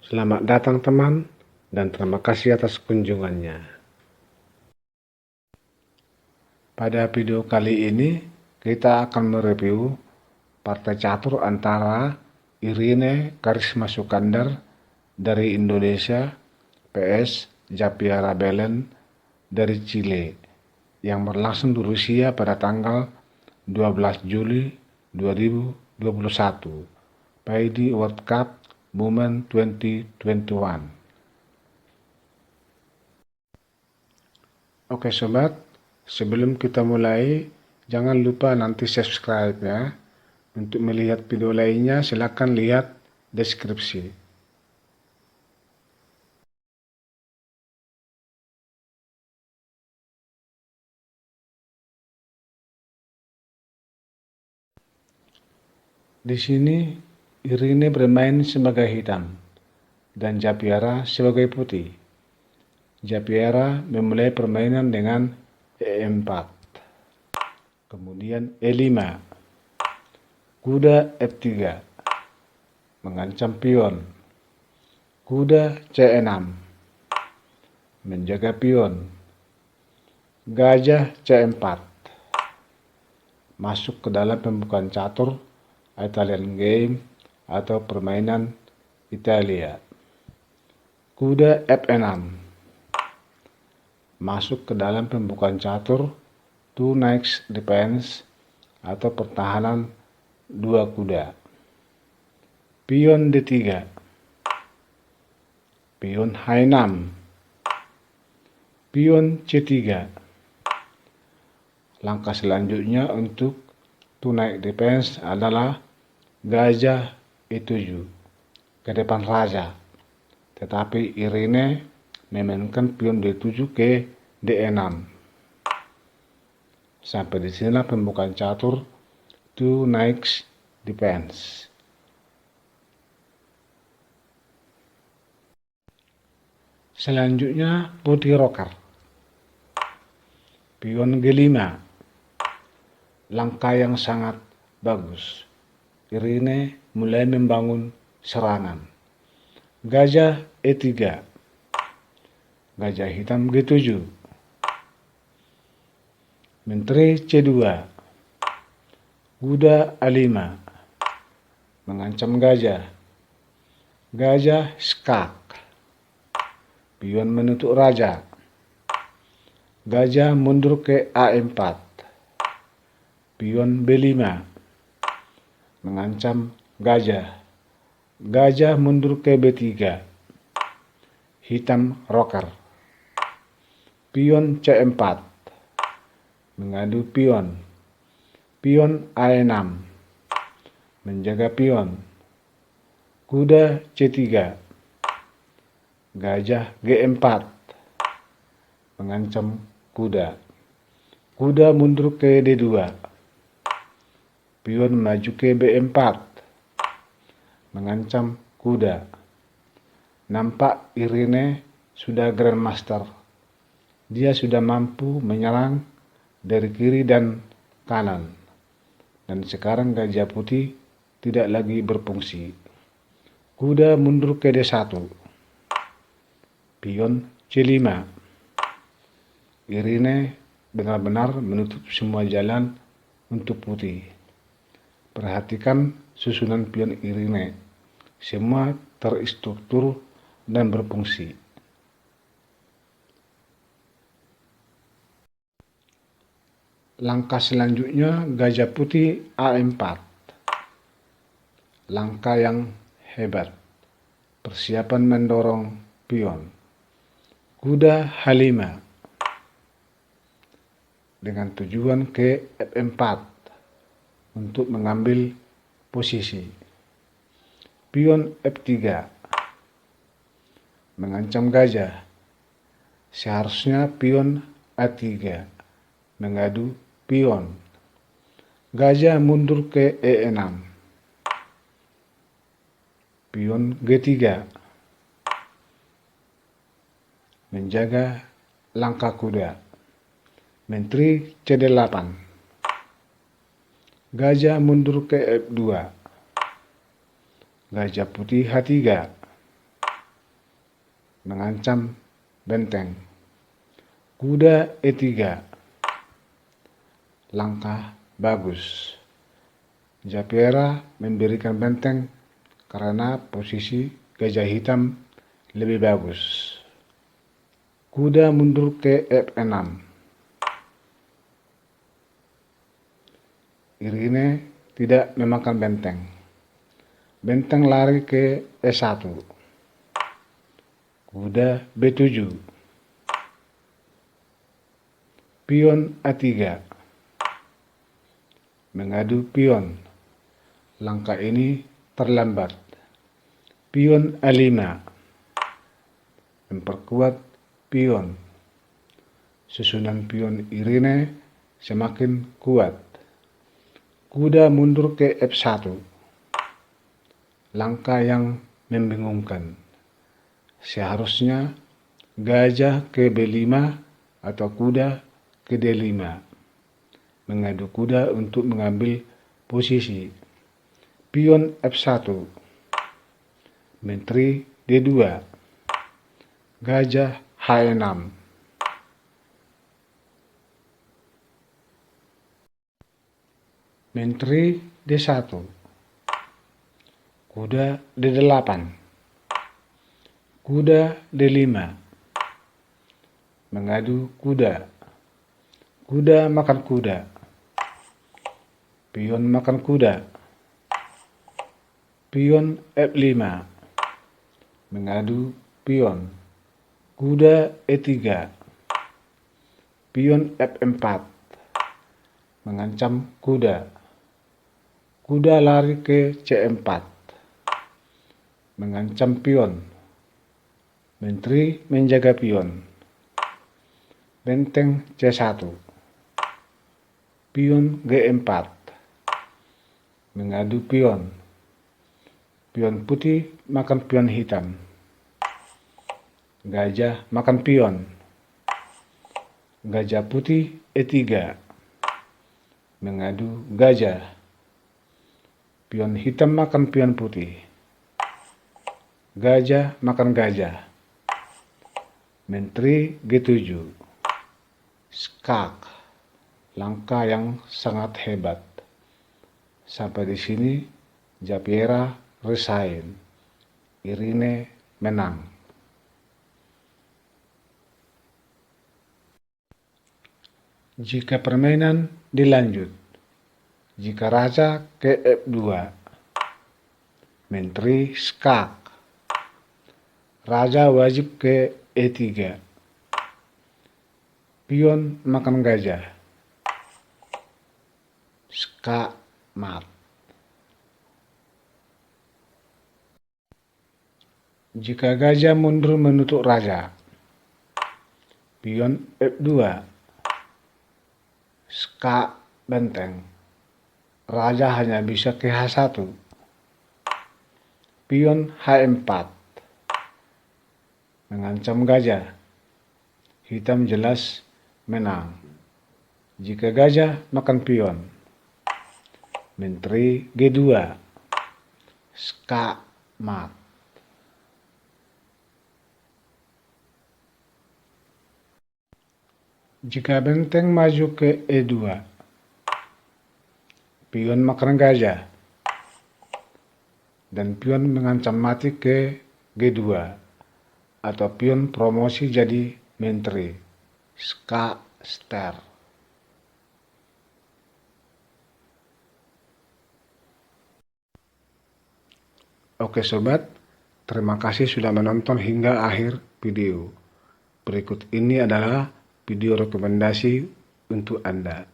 Selamat datang teman, dan terima kasih atas kunjungannya. Pada video kali ini, kita akan mereview partai catur antara Irene Karisma Sukandar dari Indonesia vs Javiera Belen dari Chile yang berlangsung di Rusia pada tanggal 12 Juli 2021 PID World Cup Women 2021. Oke sobat, sebelum kita mulai, jangan lupa nanti subscribe ya. Untuk melihat video lainnya, silakan lihat deskripsi. Di sini, Irene bermain sebagai hitam dan Javiera sebagai putih. Javiera memulai permainan dengan E4, kemudian E5, kuda F3, mengancam pion, kuda C6, menjaga pion, gajah C4, masuk ke dalam pembukaan catur Italian game atau permainan Italia. Kuda F6, masuk ke dalam pembukaan catur two knights defense atau pertahanan dua kuda. Pion D3, pion H6, pion C3. Langkah selanjutnya untuk two knight defense adalah gajah E7 ke depan raja, tetapi Irene memainkan pion D7 ke D6. Sampai di sinilah pembukaan catur two knights defense. Selanjutnya putih rocker, pion G5, langkah yang sangat bagus. Irene mulai membangun serangan. Gajah E3, gajah hitam G7, menteri C2, kuda A5, mengancam gajah, gajah skak, pion menutup raja, gajah mundur ke A4, pion B5, mengancam gajah, gajah mundur ke B3, hitam rocker, pion C4, mengadu pion, pion A6, menjaga pion, kuda C3, gajah G4, mengancam kuda, kuda mundur ke D2, pion maju ke B4, mengancam kuda. Nampak Irene sudah grandmaster. Dia sudah mampu menyerang dari kiri dan kanan. Dan sekarang gajah putih tidak lagi berfungsi. Kuda mundur ke D1, pion C5. Irene benar-benar menutup semua jalan untuk putih. Perhatikan susunan pion Irene, semua terstruktur dan berfungsi. Langkah selanjutnya gajah putih A4. Langkah yang hebat. Persiapan mendorong pion. Kuda H5 dengan tujuan ke F4 untuk mengambil posisi. Pion F3 mengancam gajah. Seharusnya pion A3 mengadu pion. Gajah mundur ke E6. Pion G3 menjaga langkah kuda. Menteri C8. Gajah mundur ke F2. Gajah putih H3. mengancam benteng. Kuda E3, langkah bagus. Japera memberikan benteng karena posisi gajah hitam lebih bagus. Kuda mundur ke F6. Irine tidak memakan benteng. Benteng lari ke E1. Kuda B7. Pion A3. Mengadu pion. Langkah ini terlambat. Pion A5. Memperkuat pion. Susunan pion Irine semakin kuat. Kuda mundur ke F1. Langkah yang membingungkan. Seharusnya gajah ke B5 atau kuda ke D5. Mengadu kuda untuk mengambil posisi. Pion F1. Menteri D2. Gajah H6. Menteri D1. Kuda D8. Kuda D5. Mengadu kuda. Kuda makan kuda. Pion makan kuda. Pion F5. Mengadu pion. Kuda E3. Pion F4. Mengancam kuda. Kuda lari ke C4. Mengancam pion. Menteri menjaga pion. Benteng C1. Pion G4. Mengadu pion. Pion putih makan pion hitam. Gajah makan pion. Gajah putih E3. Mengadu gajah. Pion hitam makan pion putih. Gajah makan gajah. Menteri G7. Skak. Langkah yang sangat hebat. Sampai di sini Japera resign. Irine menang. Jika permainan dilanjut. Jika raja ke F2. Menteri skak. Raja wajib ke E3. Pion makan gajah. Skak mat. Jika gajah mundur menutup raja. Pion F2. Skak benteng. Raja hanya bisa ke H1. Pion H4. Mengancam gajah. Hitam jelas menang. Jika gajah makan pion. Menteri G2. Skak mat. Jika benteng maju ke E2. Pion makan gajah. Dan pion mengancam mati ke G2. Atau pion promosi jadi menteri. Skak ster. Oke sobat, terima kasih sudah menonton hingga akhir video. Berikut ini adalah video rekomendasi untuk Anda.